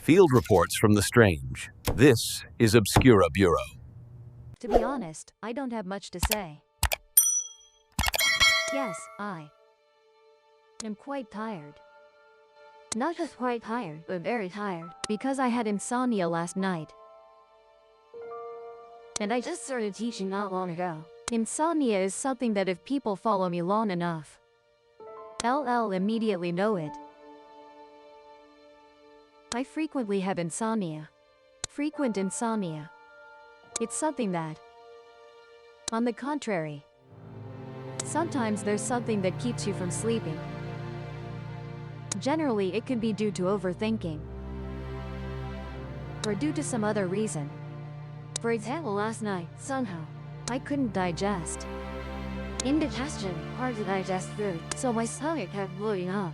Field reports from the strange. This is Obscura Bureau. To be honest, I don't have much to say. Yes, I am quite tired. Not just quite tired, but very tired, because I had insomnia last night. And I just started teaching not long ago. Insomnia is something that if people follow me long enough, LL immediately know it. I frequently have insomnia. Frequent insomnia. It's something that, on the contrary, sometimes there's something that keeps you from sleeping. Generally, it can be due to overthinking, or due to some other reason. For example, last night, somehow, I couldn't digest. Indigestion, hard to digest food, so my stomach kept blowing up.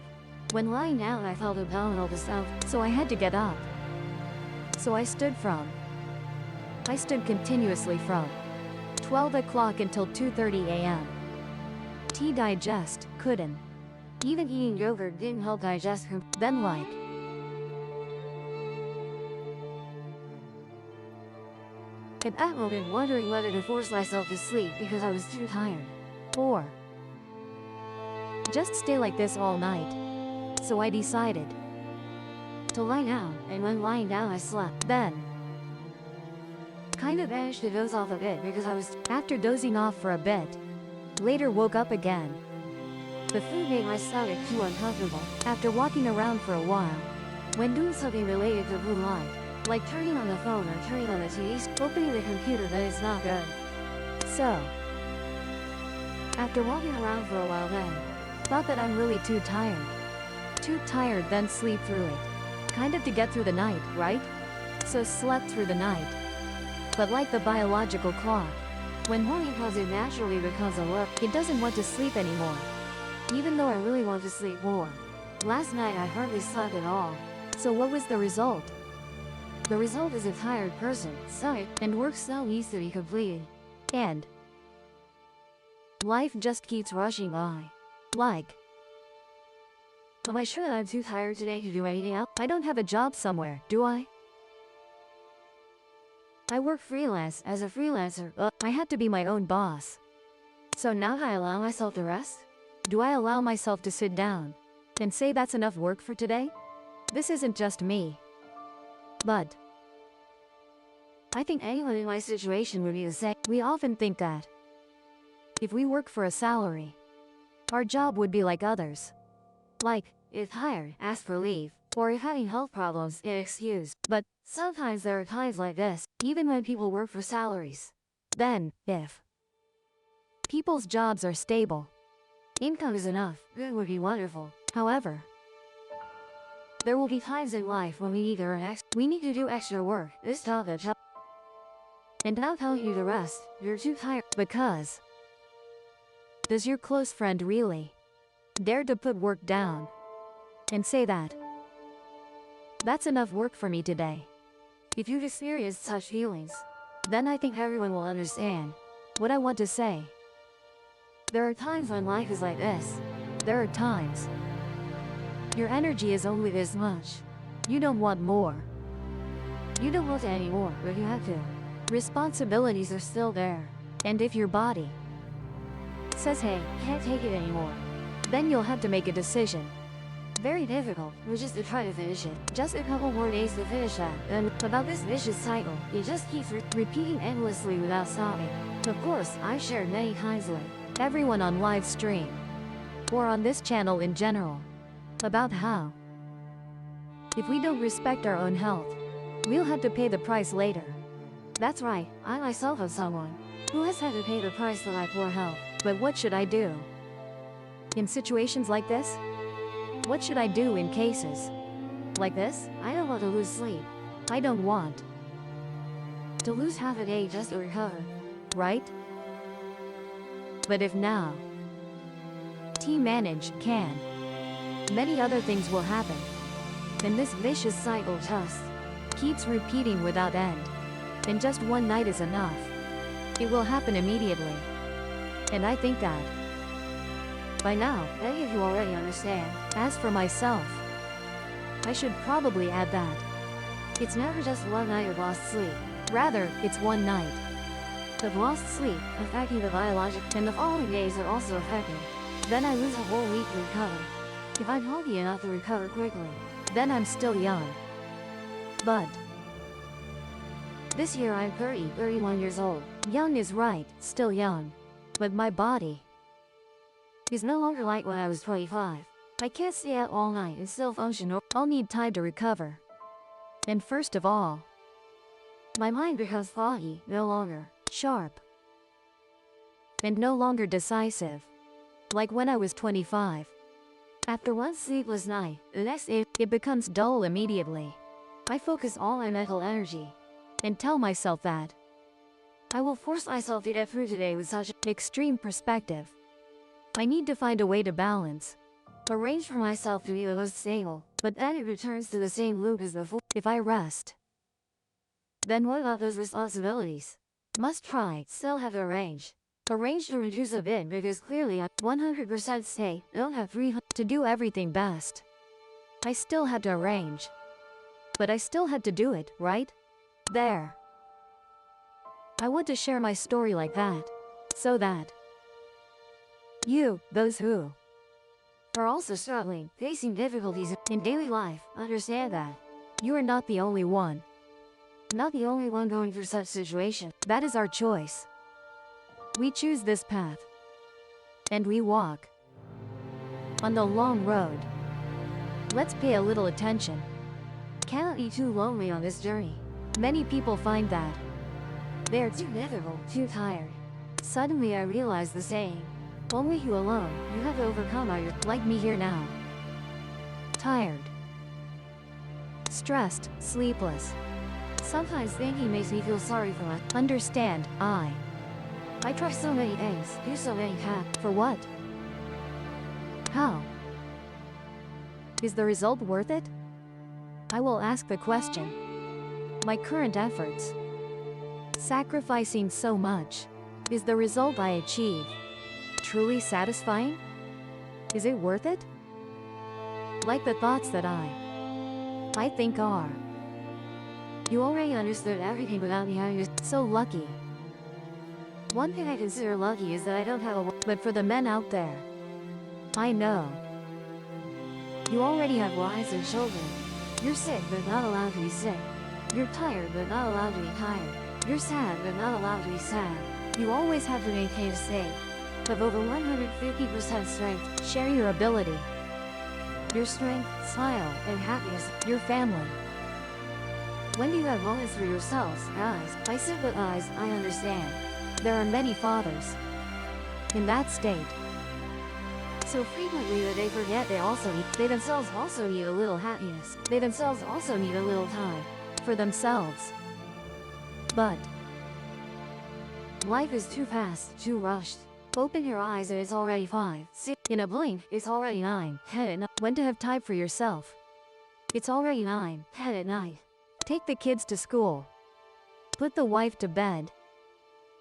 When lying down, I felt abdominal discomfort, so I had to get up. So I stood continuously from 12 o'clock until 2:30 a.m. Tea digest, couldn't. Even eating yogurt didn't help digest. Then at that moment, wondering whether to force myself to sleep because I was too tired, or just stay like this all night. So I decided to lie down, and when lying down I slept. Then kind of managed to doze off a bit because after dozing off for a bit, later woke up again. The food made my stomach too uncomfortable after walking around for a while. When doing something related to blue light, like turning on the phone or turning on the TV, opening the computer, then it's not good. So, after walking around for a while then, thought that I'm really too tired. Too tired, then sleep through it. Kind of to get through the night, right? So slept through the night. But like the biological clock, when morning comes it naturally becomes alert. It doesn't want to sleep anymore. Even though I really want to sleep more. Last night I hardly slept at all. So what was the result? The result is a tired person, stomach, and work still needs to be completed. And life just keeps rushing by. Am I sure that I'm too tired today to do anything else? I don't have a job somewhere, do I? I work freelance. As a freelancer, I had to be my own boss. So now I allow myself to rest? Do I allow myself to sit down and say that's enough work for today? This isn't just me. But I think anyone in my situation would be the same. We often think that if we work for a salary, our job would be like others. Like, if tired, ask for leave, or if having health problems, get excused. But sometimes there are times like this, even when people work for salaries. Then, if people's jobs are stable, income is enough, it would be wonderful. However, there will be times in life when we need to earn we need to do extra work, this job that job. And now telling you to rest, you're too tired. Because does your close friend really dare to put work down and say that that's enough work for me today? If you've experienced such feelings, then I think everyone will understand what I want to say. There are times when life is like this. There are times your energy is only this much. You don't want more. You don't want any more, but you have to. Responsibilities are still there. And if your body says, hey, can't take it anymore, then you'll have to make a decision. Very difficult, which is to try to finish it. Just a couple more days to finish that. And about this vicious cycle, it just keeps repeating endlessly without stopping. Of course, I've shared many times with everyone on live stream, or on this channel in general, about how if we don't respect our own health, we'll have to pay the price later. That's right, I myself am someone who has had to pay the price for my poor health. But what should I do in situations like this? What should I do in cases like this? I don't want to lose sleep. I don't want to lose half a day just to recover, right? But if now team manage can, many other things will happen. Then this vicious cycle just keeps repeating without end. And just one night is enough. It will happen immediately. And I think that by now, many of you already understand. As for myself, I should probably add that It's never just one night of lost sleep. Rather, it's one night of lost sleep, affecting the biologic, and the following days are also affected. Then I lose a whole week to recover. If I'm healthy enough to recover quickly, then I'm still young. But this year I'm 31 years old. Young is right, still young. But my body is no longer like when I was 25. I can't stay out all night and still function, or I'll need time to recover. And first of all, my mind becomes foggy, no longer sharp, and no longer decisive, like when I was 25. After one sleepless night, the next day, it becomes dull immediately. I focus all my mental energy and tell myself that I will force myself to get through today with such an extreme perspective. I need to find a way to balance, arrange for myself to be the most stable, but then it returns to the same loop as before. If I rest, then what about those responsibilities? Must try, still have to arrange. Arrange to reduce a bit because clearly I'm 100% stay, don't have 300 to do everything best. I still had to arrange. But I still had to do it, right? There. I want to share my story like that, so that you, those who are also struggling, facing difficulties in daily life, understand that you are not the only one. Not the only one going through such situation. That is our choice. We choose this path, and we walk on the long road. Let's pay a little attention. Cannot be too lonely on this journey. Many people find that they are too difficult, too tired. Suddenly I realize the saying, only you alone, you have to overcome all your, like me here now. Tired, stressed, sleepless. Sometimes thinking makes me feel sorry for myself. Understand, I try so many things, do so many tasks. For what? How? Is the result worth it? I will ask the question. My current efforts, sacrificing so much, is the result I achieve truly satisfying? Is it worth it? Like the thoughts that I think are. You already understood everything without me having to. So lucky. One thing I consider lucky is that I don't have a but for the men out there, I know. You already have wives and children. You're sick but not allowed to be sick. You're tired but not allowed to be tired. You're sad but not allowed to be sad. You always have to maintain a state of over 150% strength. Share your ability, your strength, smile, and happiness, your family. When you have moments for yourselves, guys, I sympathize, I understand. There are many fathers in that state so frequently that they forget they themselves also need a little happiness. They themselves also need a little time for themselves. But life is too fast, too rushed. Open your eyes and it's already 5, 6. In a blink, it's already 9, 10. When to have time for yourself? It's already 9, 10 at night. Take the kids to school. Put the wife to bed.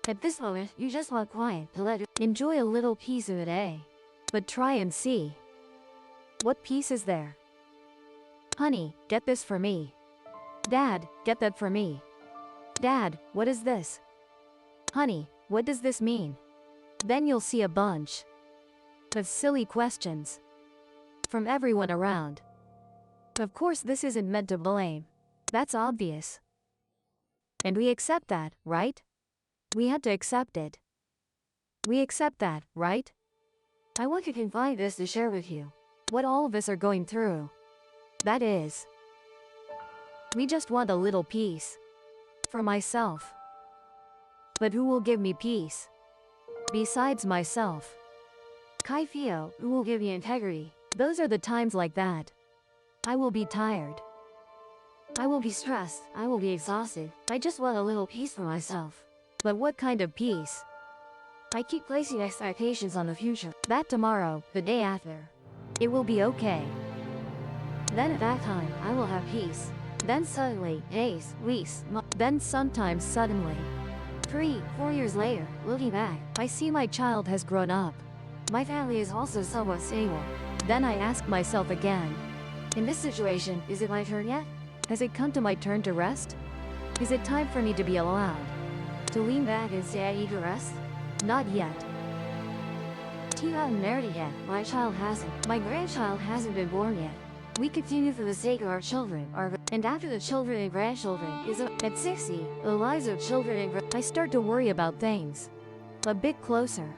At this moment, you just want quiet to let it enjoy a little piece of the day. But try and see. What piece is there? Honey, get this for me. Dad, get that for me. Dad, what is this? Honey, what does this mean? Then you'll see a bunch of silly questions from everyone around. Of course, this isn't meant to blame. That's obvious. And we accept that, right? We had to accept it. We accept that, right? I want to confide this to share with you what all of us are going through. That is, we just want a little peace for myself. But who will give me peace besides myself? Kai Fio, who will give me integrity? Those are the times like that. I will be tired. I will be stressed. I will be exhausted. I just want a little peace for myself. But what kind of peace? I keep placing expectations on the future. That tomorrow, the day after, it will be okay. Then at that time, I will have peace. Then suddenly, days, weeks, months, then sometimes suddenly, 3, 4 years later, looking back, I see my child has grown up. My family is also somewhat stable. Then I ask myself again, in this situation, is it my turn yet? Has it come to my turn to rest? Is it time for me to be allowed to lean back and say I need to rest? Not yet. T hasn't married yet, my child hasn't, my grandchild hasn't been born yet. We continue for the sake of our children, and after the children and grandchildren is up. At 60, the lives of children and I start to worry about things a bit closer.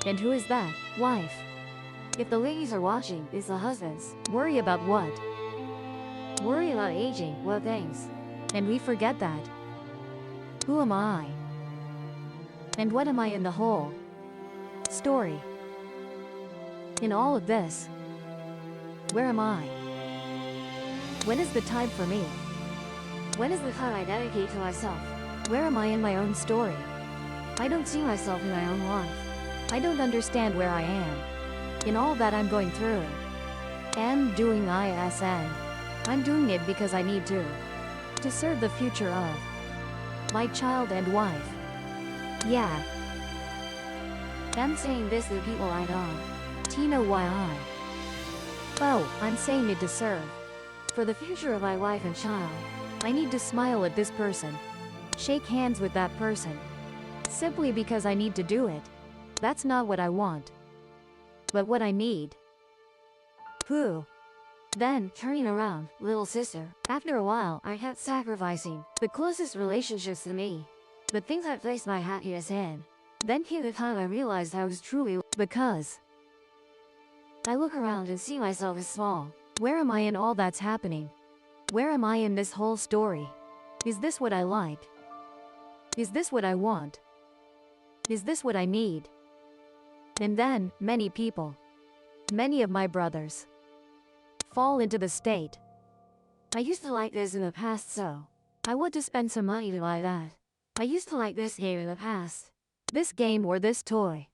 And who is that? Wife. If the ladies are watching, it's the husbands. Worry about what? Worry about aging, what things? And we forget that. Who am I? And what am I in the whole story? In all of this, where am I? When is the time for me? When is the time I dedicate to myself? Where am I in my own story? I don't see myself in my own life. I don't understand where I am in all that I'm going through. Am doing ISN. I'm doing it because I need to serve the future of my child and wife. Yeah. I'm saying this to people I don't. Tina, why I? Oh, I'm saying it to serve. For the future of my wife and child, I need to smile at this person. Shake hands with that person. Simply because I need to do it. That's not what I want. But what I need. Who? Then, turning around, little sister. After a while, I kept sacrificing the closest relationships to me. The things I placed my happiness in. Then came the time I realized I was truly because I look around and see myself as small. Where am I in all that's happening? Where am I in this whole story? Is this what I like? Is this what I want? Is this what I need? And then, many people, many of my brothers, fall into the state. I used to like this in the past, so I want to spend some money to buy that. I used to like this game in the past. This game or this toy.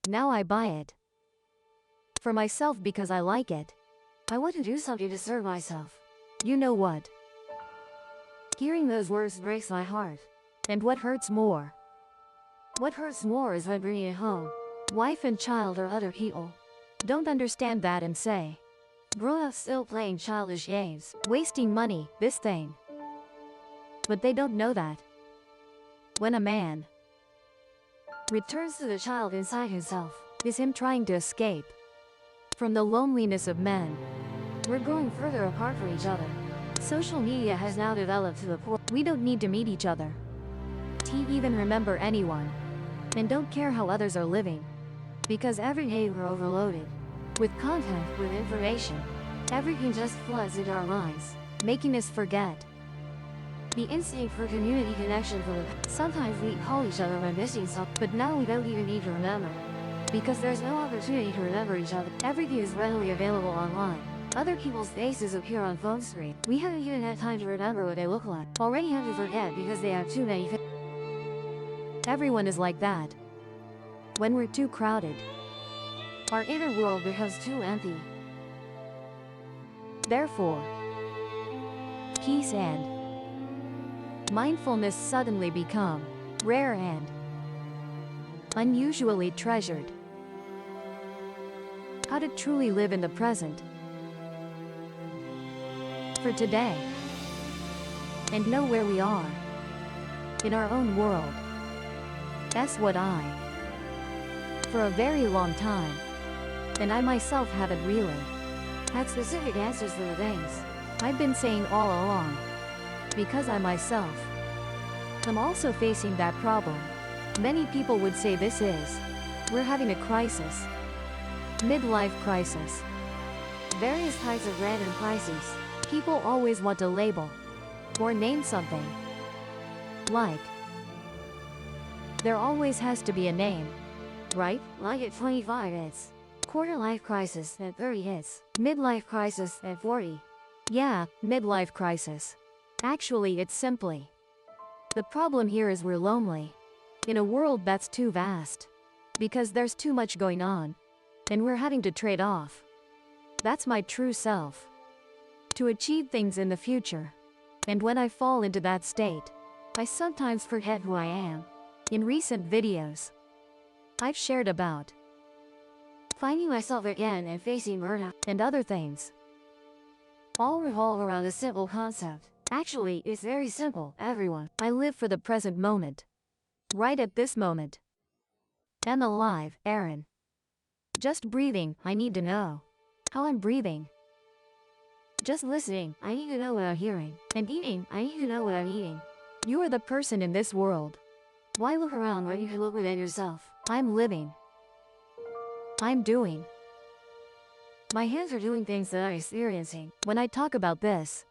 Now I buy it. For myself because I like it. I want to do something to serve myself. You know what? Hearing those words breaks my heart. And what hurts more? What hurts more is when bringing it home. Wife and child or other people don't understand that and say, grown-ups still playing childish games, wasting money, this thing. But they don't know that when a man returns to the child inside himself, is him trying to escape from the loneliness of men. We're growing further apart from each other. Social media has now developed to the point we don't need to meet each other to even remember anyone, and don't care how others are living. Because every day we're overloaded with content, with information. Everything just floods into our minds, making us forget the instinct for community connection. Sometimes we call each other when missing something, but now we don't even need to remember. Because there's no opportunity to remember each other. Everything is readily available online. Other people's faces appear on phone screen. We haven't even had time to remember what they look like. Already have to forget because they have too many Everyone is like that. When we're too crowded, our inner world becomes too empty. Therefore, peace and mindfulness suddenly become rare and unusually treasured. How to truly live in the present for today and know where we are in our own world. That's what for a very long time, and I myself haven't really had specific answers to the things I've been saying all along. Because I myself am also facing that problem. Many people would say we're having a crisis. Midlife crisis. Various types of random crises. People always want to label or name something. Like, there always has to be a name. Right? Like at 25 it's quarter life crisis, at 30 it's midlife crisis, at 40. Yeah, midlife crisis. Actually, it's simply the problem here is we're lonely in a world that's too vast because there's too much going on and we're having to trade off. That's my true self to achieve things in the future. And when I fall into that state, I sometimes forget who I am. In recent videos, I've shared about finding myself again and facing burnout and other things. all revolve around a simple concept. Actually, it's very simple, everyone. I live for the present moment. Right at this moment. I'm alive, Aaron. Just breathing, I need to know how I'm breathing. Just listening, I need to know what I'm hearing. And eating, I need to know what I'm eating. You are the person in this world. Why look around when you can look within yourself? I'm living. I'm doing. My hands are doing things that I'm experiencing. When I talk about this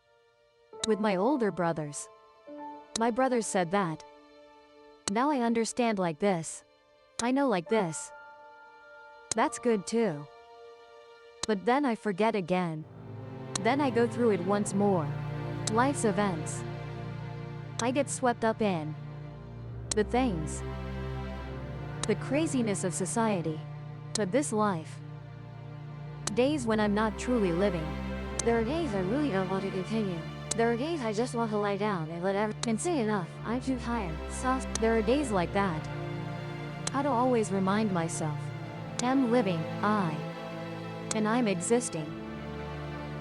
with my older brothers, my brothers said that. Now I understand like this. I know like this. That's good too. But then I forget again. Then I go through it once more. Life's events. I get swept up in the things, the craziness of society, but this life. Days when I'm not truly living. There are days I really don't want to continue. There are days I just want to lie down and let everyone say enough, I'm too tired. There are days like that. How to always remind myself. I'm living, and I'm existing.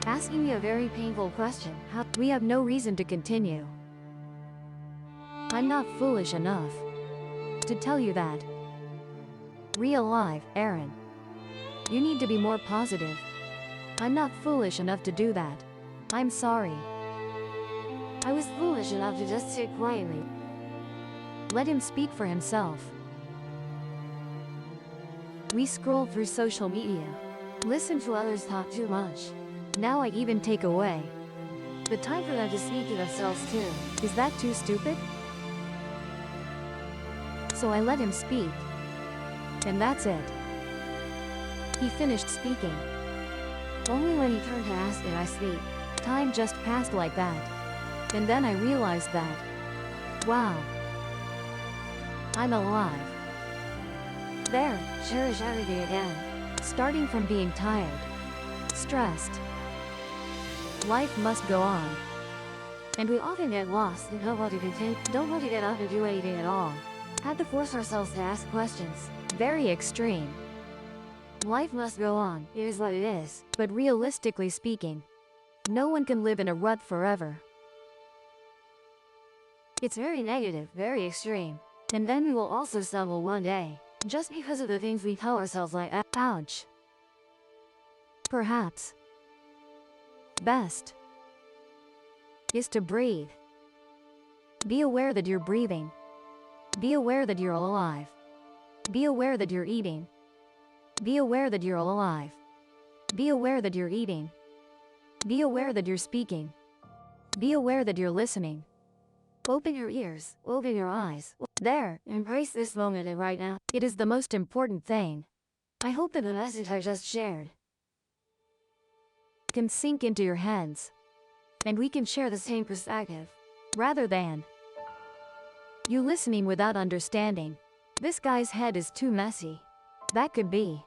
Asking me a very painful question, we have no reason to continue. I'm not foolish enough to tell you that. Real life, Aaron. You need to be more positive. I'm not foolish enough to do that. I'm sorry. I was foolish enough to just sit quietly. Let him speak for himself. We scroll through social media. Listen to others talk too much. Now I even take away the time for them to speak to themselves too. Is that too stupid? So I let him speak. And that's it. He finished speaking. Only when he turned to ask did I speak. Time just passed like that. And then I realized that. Wow. I'm alive. There, cherish everything again. Starting from being tired. Stressed. Life must go on. And we often get lost and don't want to continue. Don't want to get up and do anything at all. Had to force ourselves to ask questions. Very extreme. Life must go on, it is what it is. But realistically speaking, no one can live in a rut forever. It's very negative, very extreme. And then we will also stumble one day. Just because of the things we tell ourselves like, ouch. Perhaps best is to breathe. Be aware that you're breathing. Be aware that you're alive. Be aware that you're eating. Be aware that you're alive. Be aware that you're eating. Be aware that you're speaking. Be aware that you're listening. Open your ears, open your eyes. There, embrace this moment and right now. It is the most important thing. I hope that the message I just shared can sink into your heads. And we can share the same perspective. Rather than you listening without understanding. This guy's head is too messy. That could be.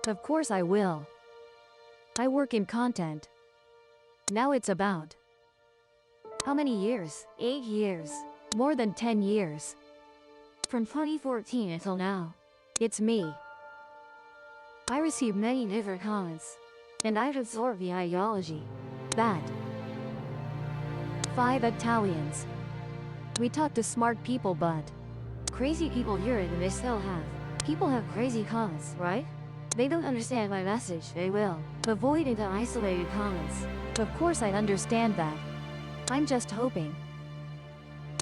Of course I will. I work in content. Now it's about how many years? 8 years. More than 10 years. From 2014 until now. It's me. I receive many different comments. And I've absorbed the ideology. That 5 Italians. We talk to smart people but crazy people hear it and they still have. People have crazy comments, right? They don't understand my message, they will avoid into isolated comments. Of course I understand that. I'm just hoping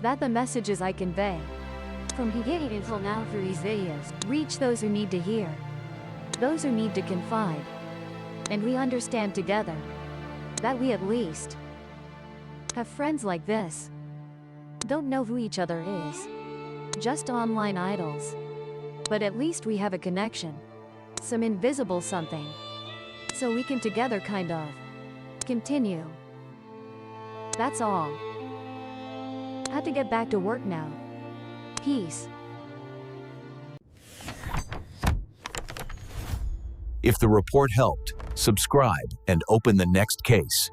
that the messages I convey from beginning until now through these videos reach those who need to hear, those who need to confide, and we understand together that we at least have friends like this. Don't know who each other is. Just online idols. But at least we have a connection. Some invisible something. So we can together kind of continue. That's all. Had to get back to work now. Peace. If the report helped, subscribe and open the next case.